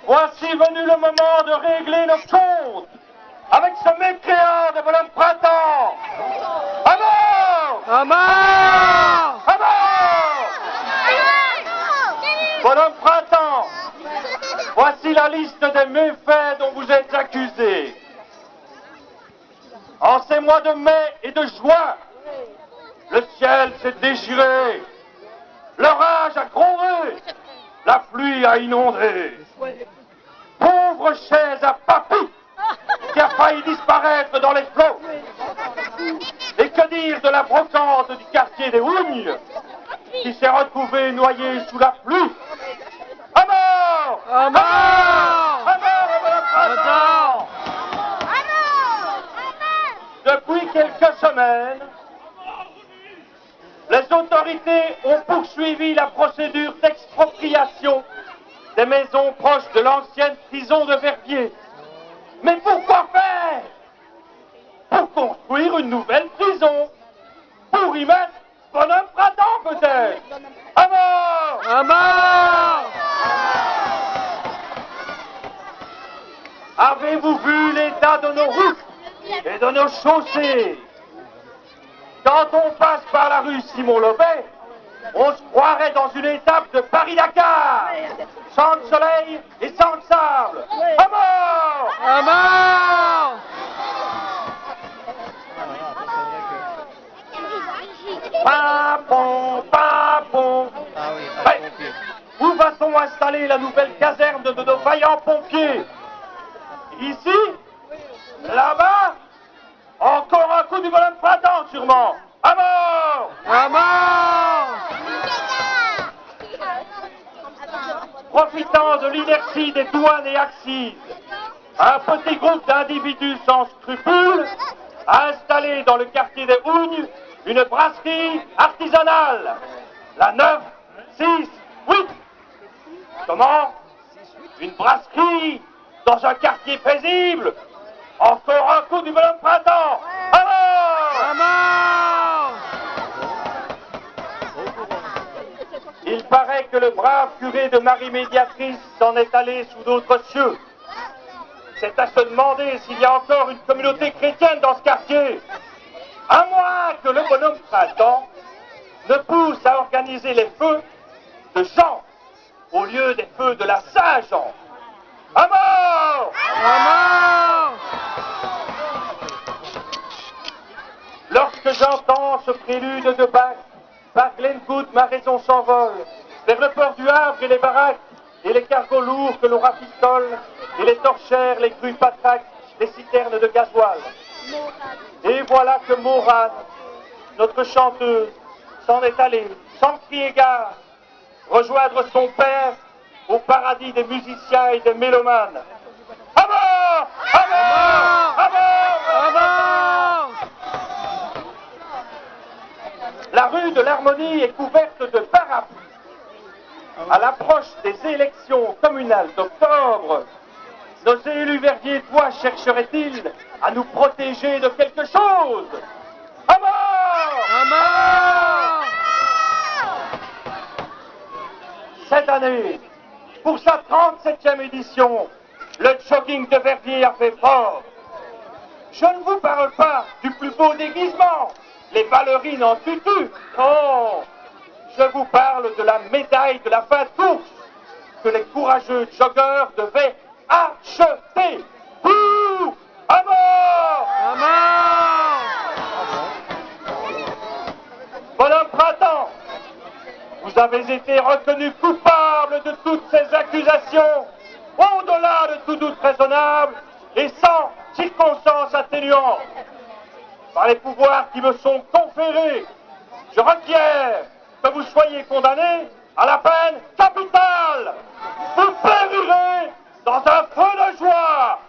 Voici venu le moment de régler nos comptes avec ce mécréant de bonhomme printemps. À mort! À mort! À mort! Bonhomme printemps, voici la liste des méfaits dont vous êtes accusés. En ces mois de mai et de juin, le ciel s'est déchiré, l'orage a grondé, la pluie a inondé. Pauvre chaise à papy qui a failli disparaître dans les flots. Et que dire de la brocante du quartier des Hougnes qui s'est retrouvée noyée sous la pluie. À mort! À mort! À mort, Madame Printemps! Depuis quelques semaines, les autorités ont poursuivi la procédure d'expropriation des maisons proches de l'ancienne prison de Verviers. Mais pourquoi faire? Pour construire une nouvelle prison. Pour y mettre Bonhomme Printemps peut-être. À mort! À mort! Avez-vous vu l'état de nos rues et de nos chaussées? Quand on passe par la rue Simon-Lobet, on se croirait dans une étape de Paris-Dakar, sans le soleil et sans le sable. À mort! À mort! Papon, papon. Ouais. Où va-t-on installer la nouvelle caserne de nos vaillants pompiers? Ici? Là-bas? Encore un coup du bonhomme printemps, sûrement. À mort! À mort! Profitant de l'inertie des douanes et accises, un petit groupe d'individus sans scrupules a installé dans le quartier des Hougnes une brasserie artisanale. La 9, 6, 8. Comment? Une brasserie dans un quartier paisible? Encore un coup du bonhomme printemps! À mort! À mort! Il paraît que le brave curé de Marie Médiatrice s'en est allé sous d'autres cieux. C'est à se demander s'il y a encore une communauté chrétienne dans ce quartier. À moins que le bonhomme printemps ne pousse à organiser les feux de Jean au lieu des feux de la Saint-Jean. À mort! À mort! Lorsque j'entends ce prélude de Bach, par Glengood, ma raison s'envole, vers le port du Havre et les baraques, et les cargos lourds que l'on rafistole, et les torchères, les grues patraques, les citernes de gasoil. Et voilà que Morane, notre chanteuse, s'en est allée, sans crier gare, rejoindre son père au paradis des musiciens et des mélomanes. À mort! À mort! À mort! À mort! La rue de l'Harmonie est couverte de parapluies. À l'approche des élections communales d'octobre, nos élus verviétois chercheraient-ils à nous protéger de quelque chose? À mort! À mort! Cette année, pour sa 37e édition, le jogging de Verviers a fait fort. Je ne vous parle pas du plus beau déguisement, les ballerines en tutu. Non, je vous parle de la médaille de la fin de course que les courageux joggeurs devaient acheter. Bouh! À mort! À mort! Bonhomme Printemps, vous avez été reconnu coupable de toutes ces accusations, au-delà de tout doute raisonnable et sans circonstances atténuantes. Par les pouvoirs qui me sont conférés, je requiers que vous soyez condamné à la peine capitale. Vous périrez dans un feu de joie.